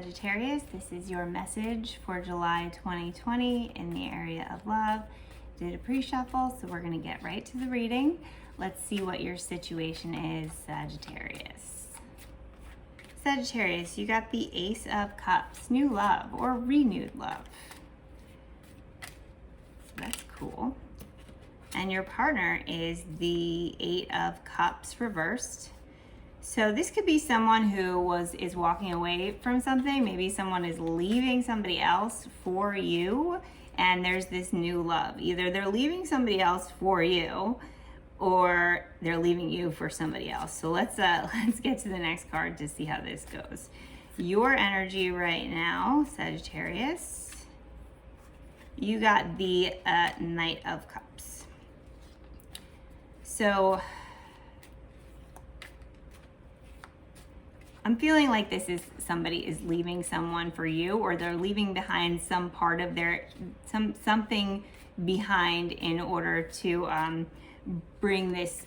Sagittarius. This is your message for July 2020 in the area of love. Did a pre-shuffle, so we're going to get right to the reading. Let's see what your situation is, Sagittarius. Sagittarius, you got the Ace of Cups, new love or renewed love. So that's cool. And your partner is the Eight of Cups reversed. So this could be someone who is walking away from something. Maybe someone is leaving somebody else for you, and there's this new love. Either they're leaving somebody else for you, or they're leaving you for somebody else. So let's get to the next card to see how this goes. Your energy right now, Sagittarius. You got the Knight of Cups. So I'm feeling like this is somebody is leaving someone for you, or they're leaving behind some part of their something behind in order to bring this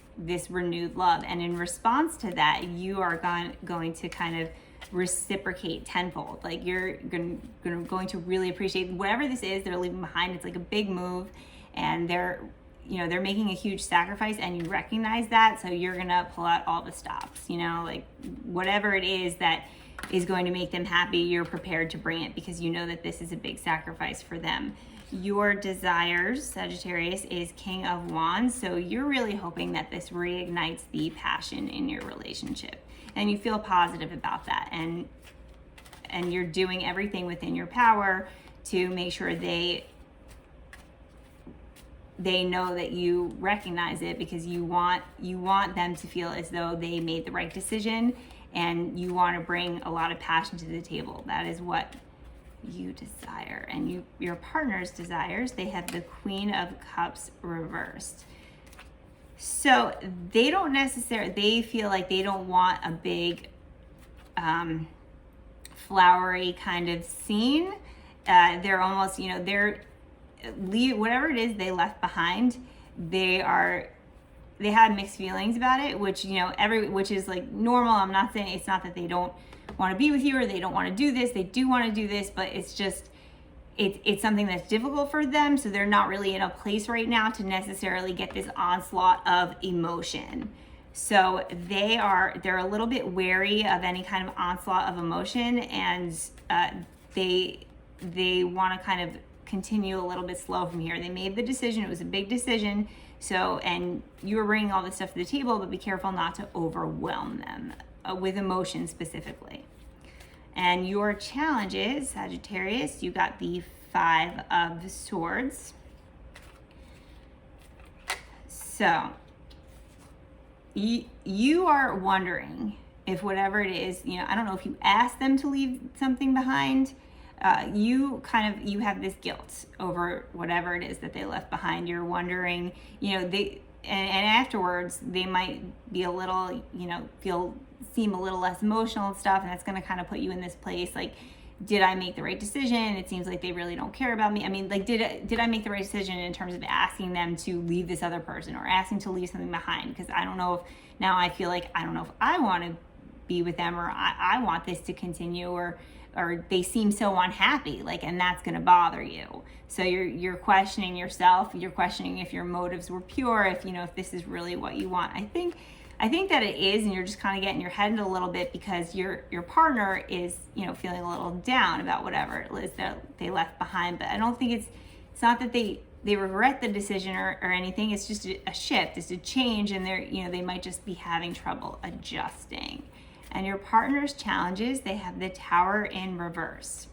renewed love. And in response to that, you are going to kind of reciprocate tenfold. Like you're going to really appreciate whatever this is they're leaving behind. It's like a big move, and they're making a huge sacrifice, and you recognize that, so you're gonna pull out all the stops, like whatever it is that is going to make them happy, you're prepared to bring it because you know that this is a big sacrifice for them. Your desires, Sagittarius, is King of Wands, so you're really hoping that this reignites the passion in your relationship, and you feel positive about that, and you're doing everything within your power to make sure they know that you recognize it, because you want them to feel as though they made the right decision, and you want to bring a lot of passion to the table. That is what you desire. And your partner's desires, they have the Queen of Cups reversed. So they feel like they don't want a big flowery kind of scene. They're almost, whatever it is they left behind, they had mixed feelings about it, which which is like normal. I'm not saying, it's not that they don't want to be with you or they don't want to do this. They do want to do this, but it's just it's something that's difficult for them, so they're not really in a place right now to necessarily get this onslaught of emotion. So they're a little bit wary of any kind of onslaught of emotion, and they want to kind of continue a little bit slow from here. They made the decision. It was a big decision. So, and you were bringing all this stuff to the table, but be careful not to overwhelm them with emotion specifically. And your challenges, Sagittarius, you got the Five of Swords. So you are wondering if whatever it is, I don't know if you asked them to leave something behind. You have this guilt over whatever it is that they left behind. You're wondering, and afterwards they might be a little, seem a little less emotional and stuff, and that's going to kind of put you in this place like, did I make the right decision? It seems like they really don't care about me. I mean, like, did I make the right decision in terms of asking them to leave this other person or asking to leave something behind? Because I don't know if now I feel like I don't know if I want to be with them, or I want this to continue, or they seem so unhappy, and that's going to bother you. So you're questioning yourself. You're questioning if your motives were pure, if this is really what you want. I think that it is, and you're just kind of getting your head in a little bit because your partner is, feeling a little down about whatever it is that they left behind. But I don't think it's not that they regret the decision or anything. It's just a shift. It's a change, and they might just be having trouble adjusting. And your partner's challenges, they have the Tower in reverse.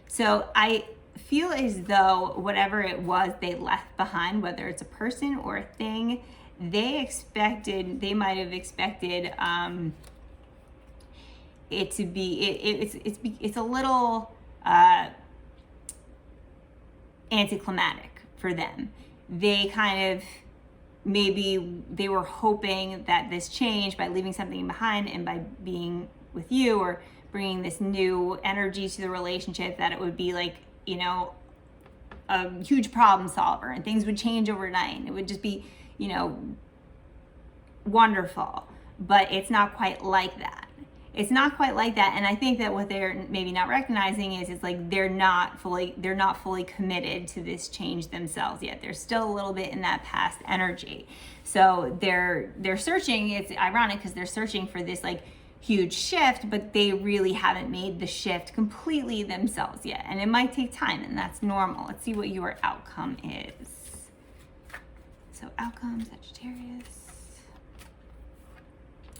So I feel as though whatever it was they left behind, whether it's a person or a thing, they might have expected it to be, it's a little anticlimactic for them. They kind of, maybe they were hoping that this change, by leaving something behind and by being with you or bringing this new energy to the relationship, that it would be like, a huge problem solver and things would change overnight. It would just be, wonderful. But it's not quite like that. it's not quite like that. And I think that what they're maybe not recognizing is like they're not fully committed to this change themselves yet. They're still a little bit in that past energy. So they're searching. It's ironic because they're searching for this like huge shift, but they really haven't made the shift completely themselves yet. And it might take time, and that's normal. Let's see what your outcome is. So outcome, Sagittarius.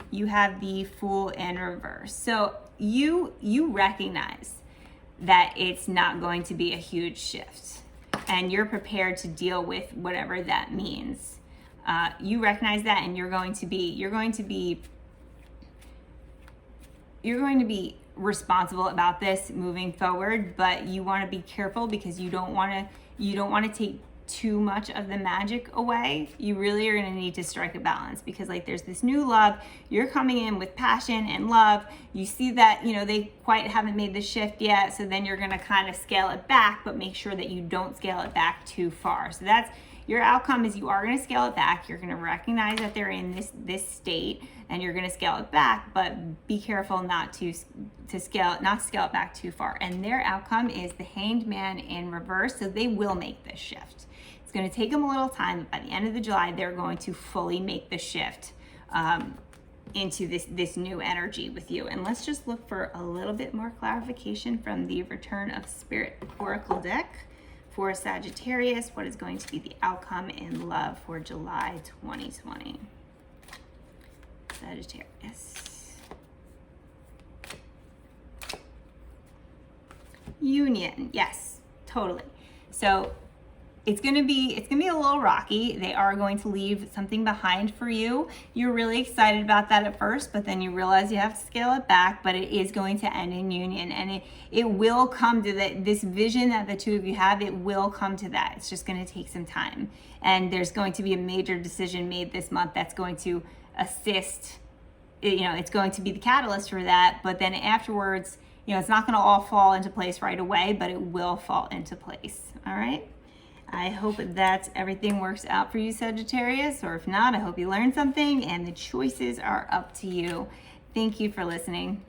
You have the Fool in reverse. So you recognize that it's not going to be a huge shift, and you're prepared to deal with whatever that means. You recognize that, and you're going to be responsible about this moving forward. But you want to be careful because you don't want to take too much of the magic away. You really are going to need to strike a balance, because like there's this new love, you're coming in with passion and love. You see that, you know, they quite haven't made the shift yet, so then you're going to kind of scale it back, but make sure that you don't scale it back too far. So that's your outcome, is you are going to scale it back. You're going to recognize that they're in this state, and you're going to scale it back, but be careful not to scale it back too far. And their outcome is the Hanged Man in reverse, so they will make this shift. It's going to take them a little time, but by the end of the July, they're going to fully make the shift into this new energy with you. And let's just look for a little bit more clarification from the Return of Spirit Oracle deck for Sagittarius. What is going to be the outcome in love for July 2020? Sagittarius. Union. Yes, totally. So it's gonna be a little rocky. They are going to leave something behind for you. You're really excited about that at first, but then you realize you have to scale it back. But it is going to end in union, and it will come to this vision that the two of you have. It will come to that. It's just going to take some time, and there's going to be a major decision made this month that's going to assist. You know, it's going to be the catalyst for that. But then afterwards, you know, it's not going to all fall into place right away, but it will fall into place. All right. I hope that everything works out for you, Sagittarius, or if not, I hope you learned something, and the choices are up to you. Thank you for listening.